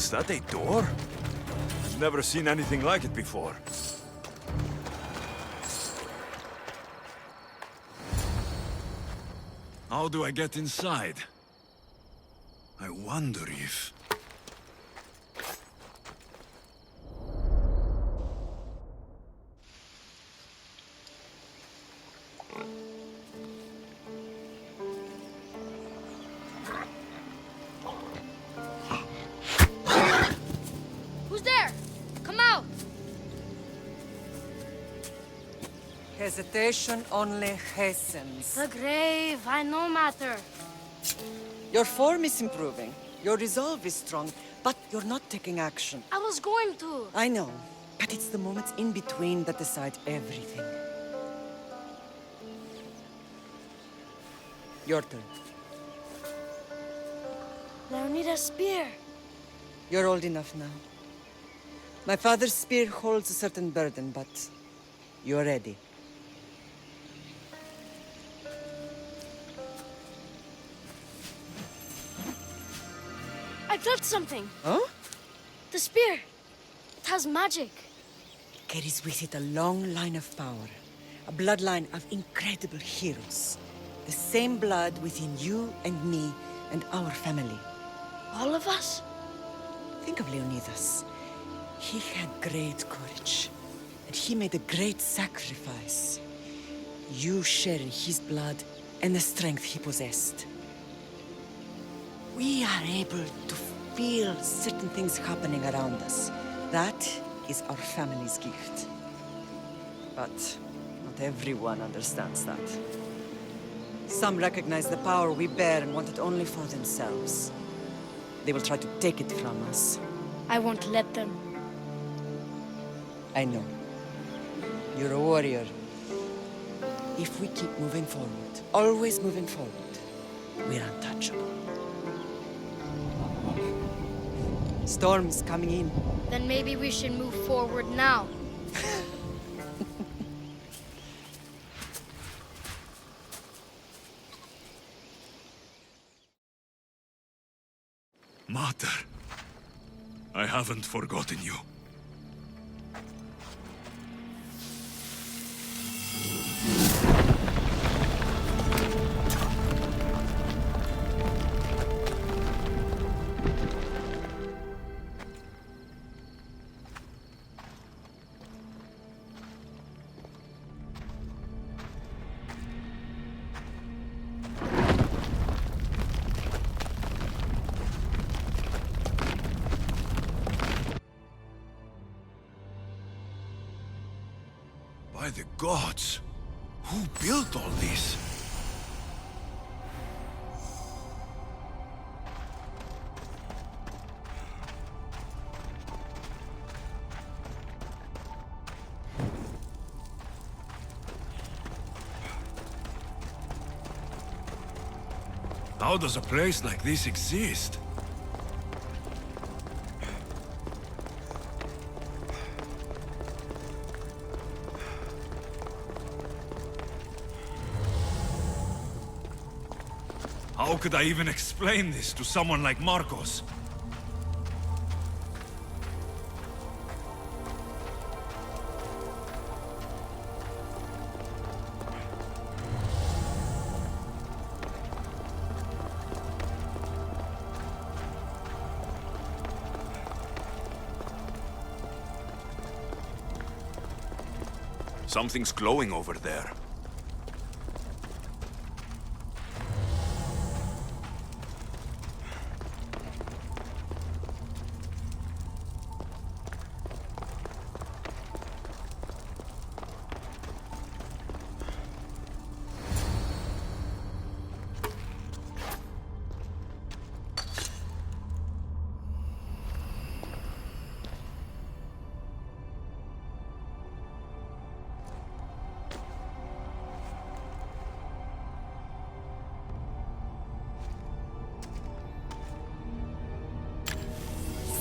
Is that a door? I've never seen anything like it before. How do I get inside? I wonder if... Who's there? Come out! Hesitation only hastens. The grave, I know matter. Your form is improving. Your resolve is strong, but you're not taking action. I was going to. I know, but it's the moments in between that decide everything. Your turn. Leonida's spear. You're old enough now. My father's spear holds a certain burden, but you're ready. I felt something. Huh? The spear. It has magic. Carries with it a long line of power. A bloodline of incredible heroes. The same blood within you and me and our family. All of us? Think of Leonidas. He had great courage. And he made a great sacrifice. You share in his blood and the strength he possessed. We are able to feel certain things happening around us. That is our family's gift. But not everyone understands that. Some recognize the power we bear and want it only for themselves. They will try to take it from us. I won't let them. I know. You're a warrior. If we keep moving forward, always moving forward, we're untouchable. Storm's coming in. Then maybe we should move forward now. Mater, I haven't forgotten you. By the gods! Who built all this? How does a place like this exist? How could I even explain this to someone like Marcos? Something's glowing over there.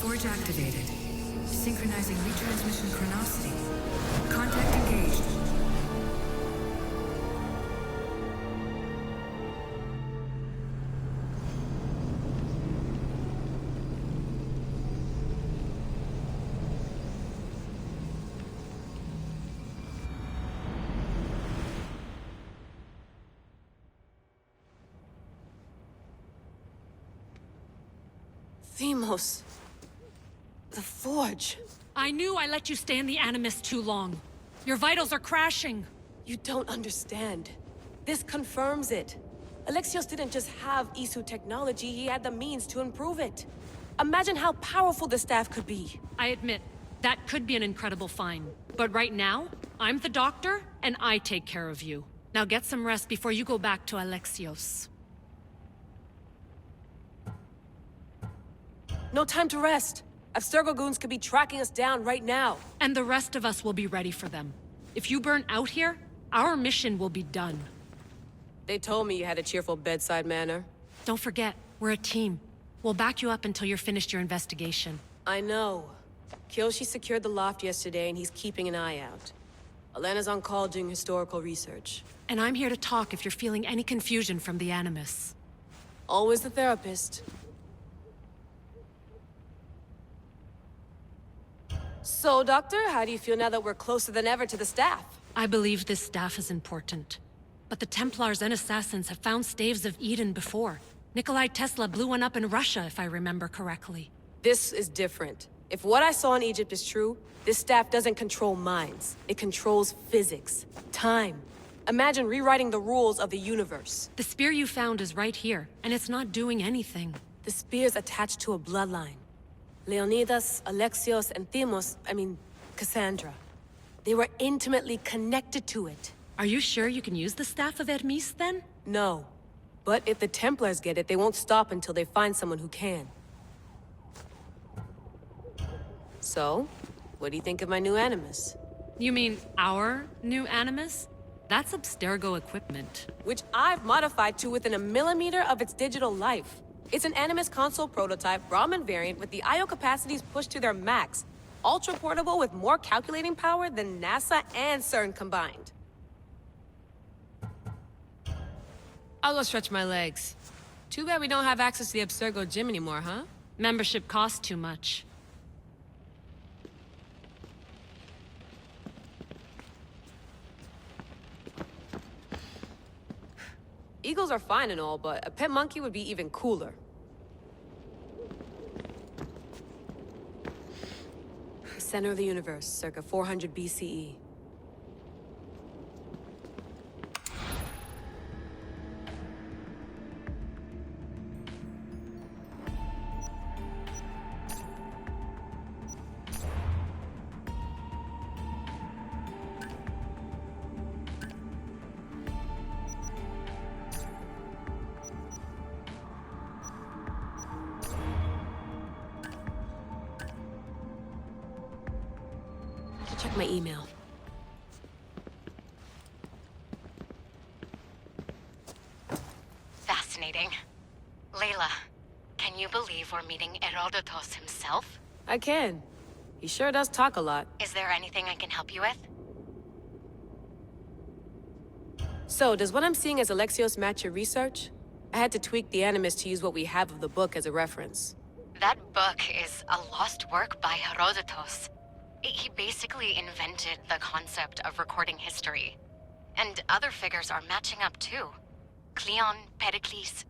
Forge activated. Synchronizing retransmission chronicity. Contact engaged. Themos. The Forge. I knew I let you stay in the Animus too long. Your vitals are crashing. You don't understand. This confirms it. Alexios didn't just have Isu technology, he had the means to improve it. Imagine how powerful the staff could be. I admit, that could be an incredible find. But right now, I'm the doctor, and I take care of you. Now get some rest before you go back to Alexios. No time to rest. Abstergo goons could be tracking us down right now. And the rest of us will be ready for them. If you burn out here, our mission will be done. They told me you had a cheerful bedside manner. Don't forget, we're a team. We'll back you up until you're finished your investigation. I know. Kyoshi secured the loft yesterday and he's keeping an eye out. Alana's on call doing historical research. And I'm here to talk if you're feeling any confusion from the Animus. Always the therapist. So, Doctor, how do you feel now that we're closer than ever to the staff? I believe this staff is important. But the Templars and Assassins have found staves of Eden before. Nikolai Tesla blew one up in Russia, if I remember correctly. This is different. If what I saw in Egypt is true, this staff doesn't control minds. It controls physics, time. Imagine rewriting the rules of the universe. The spear you found is right here, and it's not doing anything. The spear's attached to a bloodline. Leonidas, Alexios, and Cassandra. They were intimately connected to it. Are you sure you can use the Staff of Hermes, then? No. But if the Templars get it, they won't stop until they find someone who can. So, what do you think of my new Animus? You mean our new Animus? That's Abstergo equipment. Which I've modified to within a millimeter of its digital life. It's an Animus console prototype, Brahmin variant, with the I/O capacities pushed to their max. Ultra-portable with more calculating power than NASA and CERN combined. I'll go stretch my legs. Too bad we don't have access to the Abstergo gym anymore, huh? Membership costs too much. Eagles are fine and all, but a pet monkey would be even cooler. The center of the universe, circa 400 BCE. Check my email. Fascinating. Layla, can you believe we're meeting Herodotus himself? I can. He sure does talk a lot. Is there anything I can help you with? So, does what I'm seeing as Alexios match your research? I had to tweak the Animus to use what we have of the book as a reference. That book is a lost work by Herodotus. He basically invented the concept of recording history. And other figures are matching up too. Cleon, Pericles.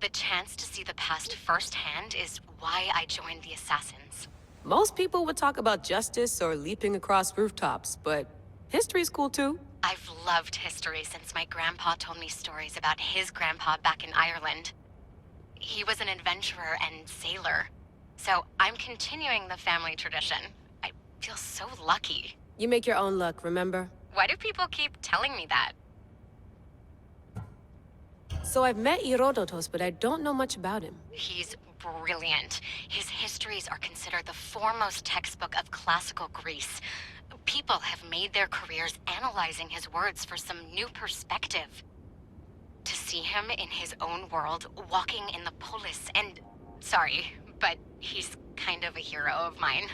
The chance to see the past firsthand is why I joined the Assassins. Most people would talk about justice or leaping across rooftops, but history's cool too. I've loved history since my grandpa told me stories about his grandpa back in Ireland. He was an adventurer and sailor. So I'm continuing the family tradition. I feel so lucky. You make your own luck, remember? Why do people keep telling me that? So I've met Herodotus, but I don't know much about him. He's brilliant. His histories are considered the foremost textbook of classical Greece. People have made their careers analyzing his words for some new perspective. To see him in his own world, walking in the polis, and... Sorry, but he's kind of a hero of mine.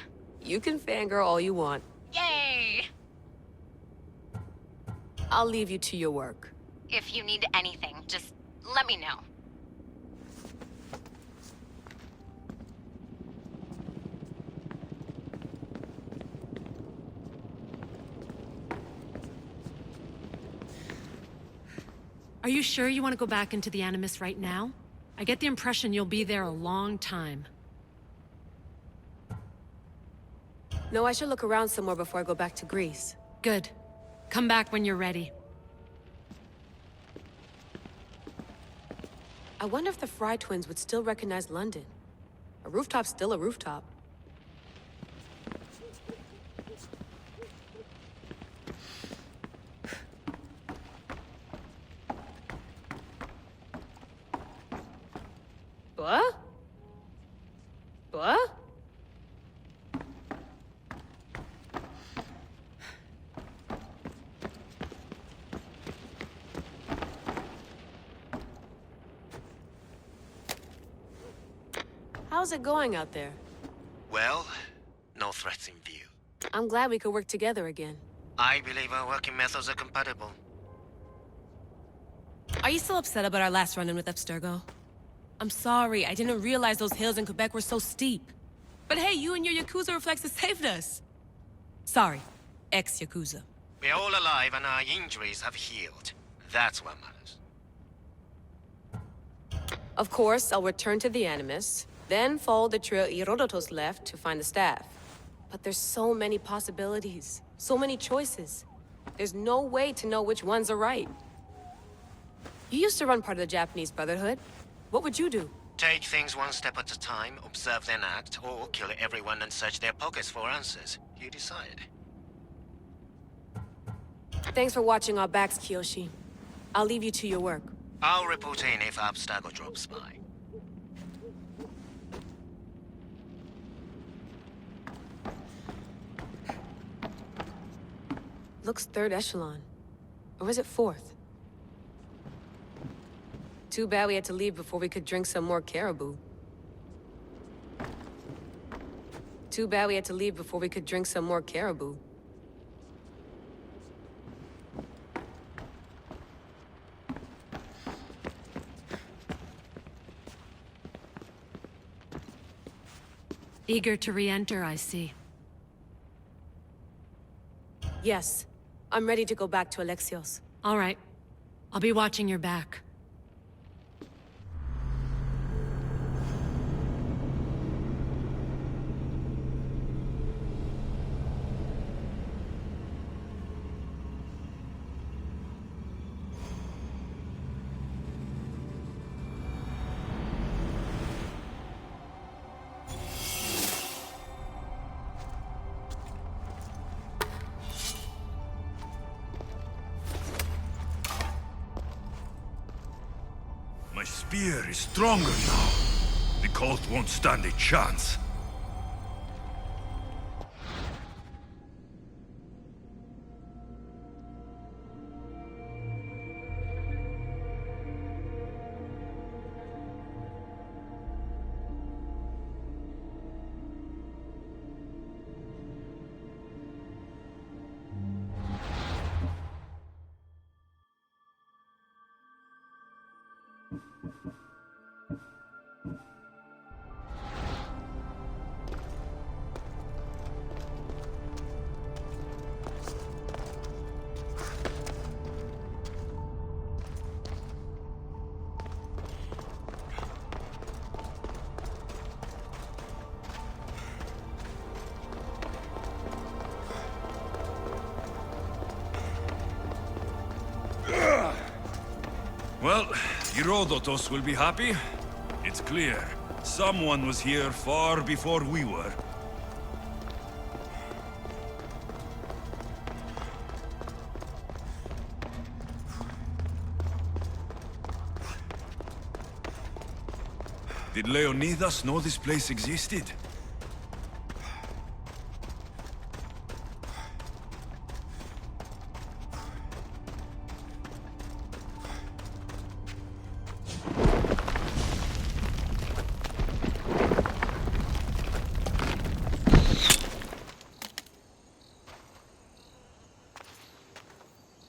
You can fangirl all you want. Yay! I'll leave you to your work. If you need anything, just let me know. Are you sure you want to go back into the Animus right now? I get the impression you'll be there a long time. No, I should look around some more before I go back to Greece. Good. Come back when you're ready. I wonder if the Fry twins would still recognize London. A rooftop's still a rooftop. What? What? How's it going out there? Well, no threats in view. I'm glad we could work together again. I believe our working methods are compatible. Are you still upset about our last run-in with Abstergo? I'm sorry, I didn't realize those hills in Quebec were so steep. But hey, you and your Yakuza reflexes saved us. Sorry, ex-Yakuza. We're all alive and our injuries have healed. That's what matters. Of course, I'll return to the Animus, then follow the trail Herodotus left to find the staff. But there's so many possibilities, so many choices. There's no way to know which ones are right. You used to run part of the Japanese Brotherhood. What would you do? Take things one step at a time, observe then act, or kill everyone and search their pockets for answers. You decide. Thanks for watching our backs, Kiyoshi. I'll leave you to your work. I'll report in if Abstergo drops by. Looks third echelon. Or is it fourth? Too bad we had to leave before we could drink some more caribou. Too bad we had to leave before we could drink some more caribou. Eager to re-enter, I see. Yes. I'm ready to go back to Alexios. All right. I'll be watching your back. My spear is stronger now. The cult won't stand a chance. Well, Herodotus will be happy. It's clear. Someone was here far before we were. Did Leonidas know this place existed?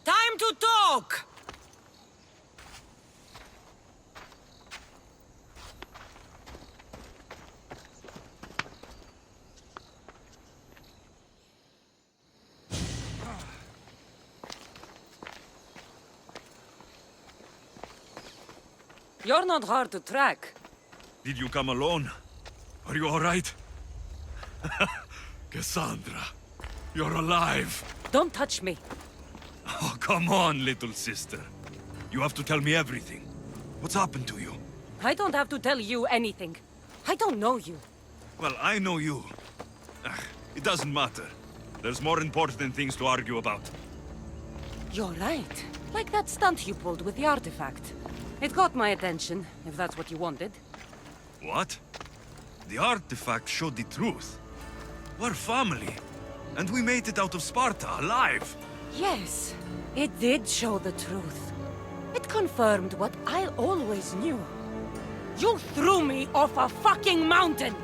Time to talk! You're not hard to track. Did you come alone? Are you all right? Cassandra, you're alive. Don't touch me. Oh, come on, little sister. You have to tell me everything. What's happened to you? I don't have to tell you anything. I don't know you. Well, I know you. It doesn't matter. There's more important things to argue about. You're right. Like that stunt you pulled with the artifact. It got my attention, if that's what you wanted. What? The artifact showed the truth. We're family. And we made it out of Sparta alive. Yes, it did show the truth. It confirmed what I always knew. You threw me off a fucking mountain!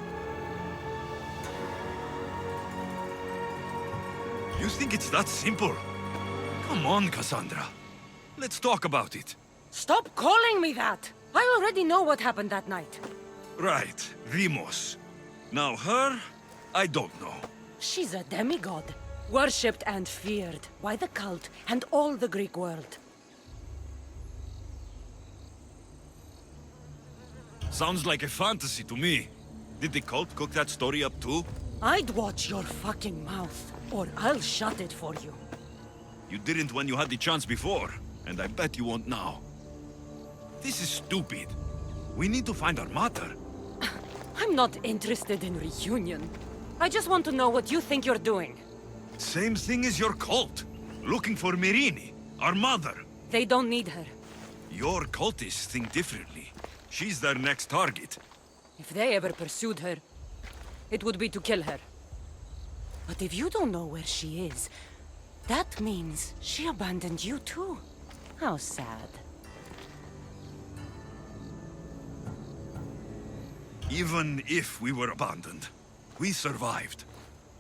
You think it's that simple? Come on, Cassandra. Let's talk about it. Stop calling me that! I already know what happened that night. Right, Rimos. Now her, I don't know. She's a demigod, worshipped and feared by the cult and all the Greek world. Sounds like a fantasy to me. Did the cult cook that story up too? I'd watch your fucking mouth, or I'll shut it for you. You didn't when you had the chance before, and I bet you won't now. This is stupid. We need to find our mother. I'm not interested in reunion. I just want to know what you think you're doing. Same thing as your cult. Looking for Myrrine, our mother. They don't need her. Your cultists think differently. She's their next target. If they ever pursued her, it would be to kill her. But if you don't know where she is, that means she abandoned you too. How sad. Even if we were abandoned, we survived.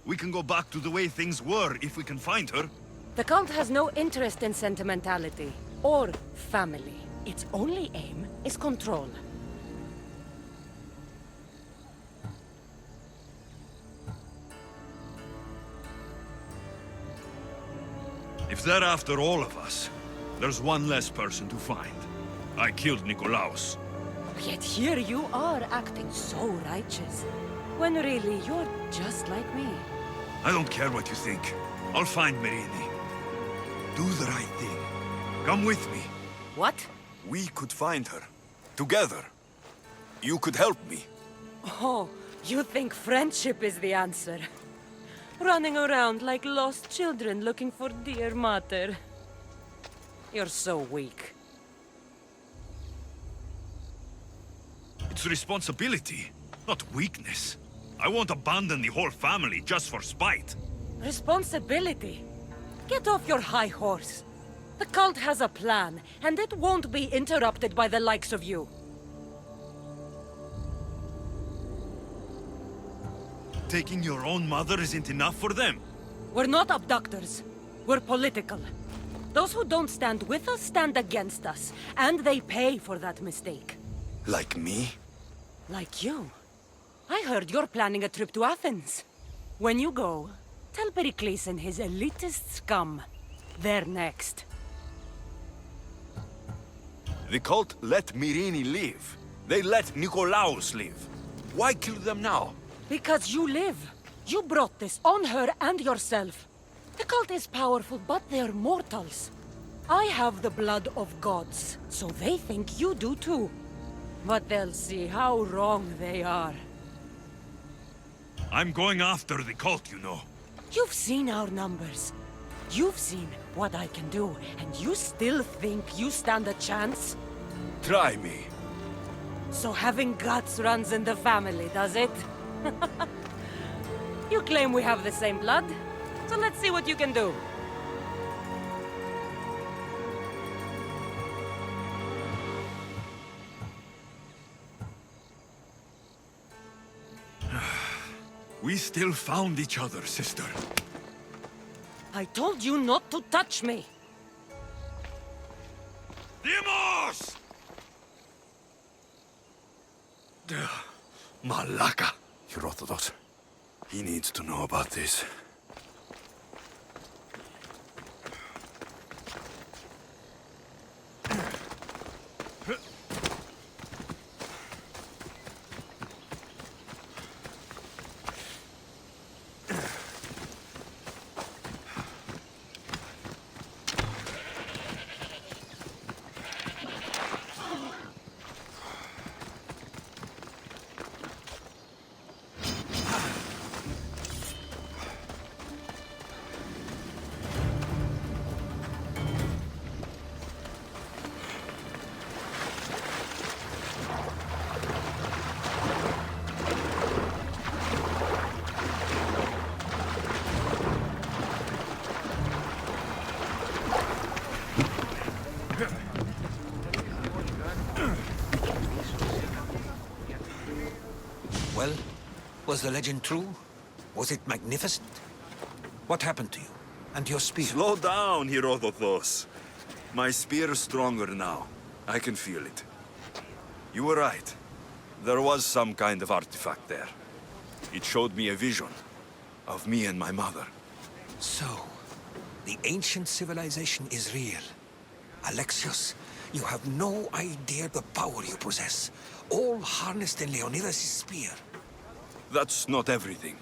We can go back to the way things were if we can find her. The cult has no interest in sentimentality or family. Its only aim is control. If they're after all of us, there's one less person to find. I killed Nikolaos. Yet here you are acting so righteous, when really you're just like me. I don't care what you think. I'll find Myrrine. Do the right thing. Come with me. What? We could find her. Together. You could help me. Oh, you think friendship is the answer? Running around like lost children looking for dear mother. You're so weak. It's responsibility, not weakness. I won't abandon the whole family just for spite. Responsibility? Get off your high horse. The cult has a plan, and it won't be interrupted by the likes of you. Taking your own mother isn't enough for them. We're not abductors. We're political. Those who don't stand with us stand against us, and they pay for that mistake. Like me? Like you. I heard you're planning a trip to Athens. When you go, tell Pericles and his elitist scum. They're next. The cult let Myrrine live. They let Nikolaos live. Why kill them now? Because you live. You brought this on her and yourself. The cult is powerful, but they're mortals. I have the blood of gods, so they think you do too. But they'll see how wrong they are. I'm going after the cult, you know. You've seen our numbers. You've seen what I can do, and you still think you stand a chance? Try me. So having guts runs in the family, does it? You claim we have the same blood, so let's see what you can do. We still found each other, sister. I told you not to touch me! Dimos! Malaka. Herodotus. He needs to know about this. Was the legend true? Was it magnificent? What happened to you? And your spear? Slow down, Herodotos. My spear is stronger now. I can feel it. You were right. There was some kind of artifact there. It showed me a vision of me and my mother. So, the ancient civilization is real. Alexios, you have no idea the power you possess. All harnessed in Leonidas' spear. That's not everything.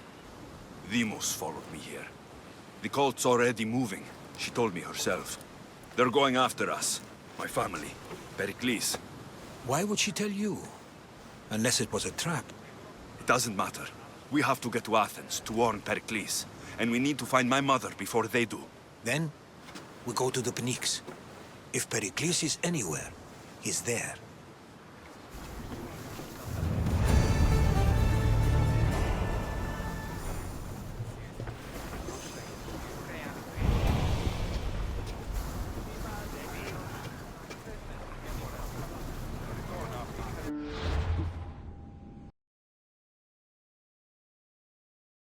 Deimos followed me here. The cult's already moving, she told me herself. They're going after us. My family. Pericles. Why would she tell you? Unless it was a trap. It doesn't matter. We have to get to Athens to warn Pericles. And we need to find my mother before they do. Then, we go to the Pnyx. If Pericles is anywhere, he's there.